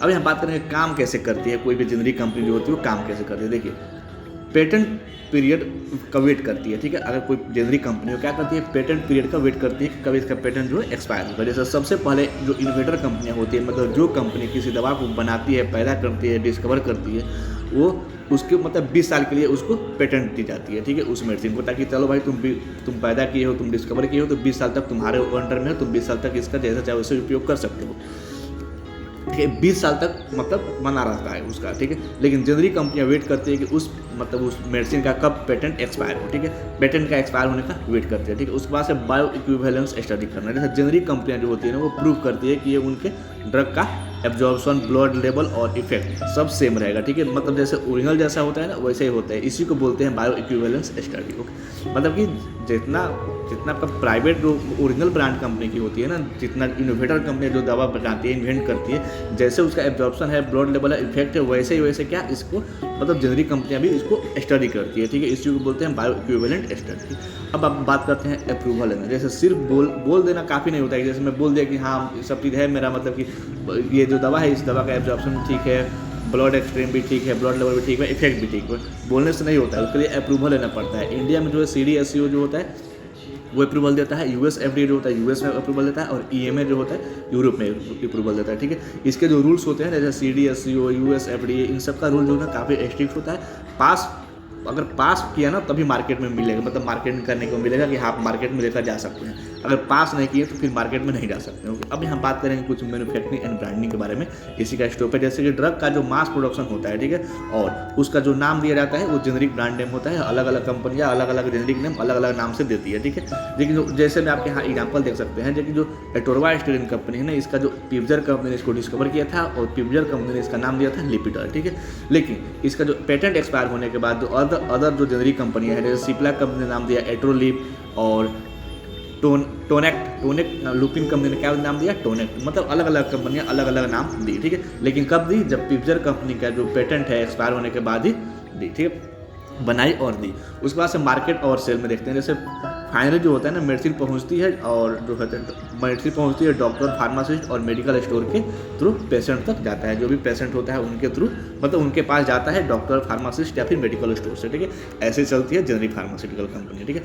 अभी हम बात करेंगे काम कैसे करती है कोई भी जेनरिक कंपनी जो होती है वो काम कैसे करती है। देखिए पेटेंट पीरियड का वेट करती है, ठीक है। अगर कोई जेनरिक कंपनी हो क्या करती है, पेटेंट पीरियड का वेट करती है कि कभी इसका पेटेंट जो है एक्सपायर होगा। जैसे सबसे पहले जो इनोवेटर कंपनियां होती है, मतलब जो कंपनी किसी दवा को बनाती है, पैदा करती है, डिस्कवर करती है, वो उसके मतलब 20 साल के लिए उसको पेटेंट दी जाती है, ठीक है, उस मेडिसिन को, ताकि चलो भाई तुम पैदा किए हो, तुम डिस्कवर किए हो, तो 20 साल तक तुम्हारे अंडर में हो, तुम 20 साल तक इसका जैसा चाहे वैसे उपयोग कर सकते हो, ठीक है। 20 साल तक मतलब बना रहता है उसका, ठीक है। लेकिन जेनरिक कंपनियां वेट करती है कि उस मेडिसिन का कब पेटेंट एक्सपायर हो, ठीक है, पेटेंट का एक्सपायर होने का वेट करते हैं, ठीक है। उसके बाद से बायो इक्विवेलेंस स्टडी करना, जैसे जेनरिक कंपनियां जो होती है ना वो प्रूव करती है कि ये उनके ड्रग का एब्जॉर्प्शन, ब्लड लेवल और इफेक्ट सब सेम रहेगा, ठीक है। मतलब जैसे ओरिजिनल जैसा होता है ना वैसे ही होता है, इसी को बोलते हैं बायो इक्विवेलेंस स्टडी, ओके। मतलब कि जितना आपका प्राइवेट जो ओरिजिनल ब्रांड कंपनी की होती है ना, जितना इनोवेटर कंपनी जो दवा बनाती है, इन्वेंट करती है, जैसे उसका एब्जॉर्प्शन है, ब्लड लेवल है, इफेक्ट है, वैसे क्या इसको मतलब जेनरिक कंपनियां भी इसको स्टडी करती है, ठीक है। इसी को बोलते हैं बायो इक्विवेलेंट स्टडी। अब आप बात करते हैं अप्रूवल लेना। जैसे सिर्फ बोल देना काफ़ी नहीं होता है, जैसे मैं बोल दिया कि हाँ सब चीज़ है मेरा, मतलब कि ये जो दवा है इस दवा का एब्जॉर्प्शन ठीक है, ब्लड एक्सट्रीम भी ठीक है, ब्लड लेवल भी ठीक है, इफेक्ट भी ठीक है, बोलने से नहीं होता है, उसके लिए अप्रूवल लेना पड़ता है। इंडिया में जो है CDSCO जो होता है वो अप्रूवल देता है, US FDA जो होता है US में अप्रूवल देता है, और EMA जो होता है यूरोप में अप्रूवल देता है, ठीक है। इसके जो रूल्स होते हैं जैसे CDSCO, US FDA, इन सब का रूल जो है ना काफ़ी स्ट्रिक्ट होता है। अगर पास किया ना तभी मार्केट में मिलेगा, मतलब मार्केट करने को मिलेगा कि आप मार्केट में लेकर जा सकते हैं। अगर पास नहीं किए तो फिर मार्केट में नहीं जा सकते। ओके, अब यहाँ बात करेंगे कुछ मैन्युफैक्चरिंग एंड ब्रांडिंग के बारे में। इसी का स्टॉप है, जैसे कि ड्रग का जो मास प्रोडक्शन होता है, ठीक है, और उसका जो नाम दिया जाता है वो जेनरिक ब्रांड नेम होता है। अलग अलग कंपनियाँ अलग अलग जेनरिक नेम अलग अलग नाम से देती है, ठीक है। लेकिन जैसे मैं आपके यहाँ एग्जाम्पल देख सकते हैं, जबकि जो एटोरवास्टेरिन कंपनी है ना, इसका जो पिफजर कंपनी ने इसको डिस्कवर किया था, और पिफजर कंपनी ने इसका नाम दिया था लिपिडर, ठीक है। लेकिन इसका जो पेटेंट एक्सपायर होने के बाद जो अदर जो जेनरिक कंपनियां है, जैसे सिप्ला कंपनी ने नाम दिया एट्रोलिप, और टोनेक्ट लुपिन कंपनी ने क्या नाम दिया, टोनेक्ट, मतलब अलग अलग कंपनियां अलग अलग नाम दी, ठीक है। लेकिन कब दी, जब पिफजर कंपनी का जो पेटेंट है एक्सपायर होने के बाद ही दी, ठीक है, बनाई और दी। उसके बाद से मार्केट और सेल में देखते हैं, जैसे फाइनली जो होता है ना मेडिसिन पहुंचती है, और जो है मेडिसिन पहुंचती है डॉक्टर, फार्मासिस्ट और मेडिकल स्टोर के थ्रू पेशेंट तक जाता है। जो भी पेशेंट होता है उनके थ्रू, मतलब उनके पास जाता है डॉक्टर, फार्मासिस्ट या फिर मेडिकल स्टोर से, ठीक है। ऐसे चलती है जेनरिक फार्मास्यूटिकल कंपनी, ठीक है।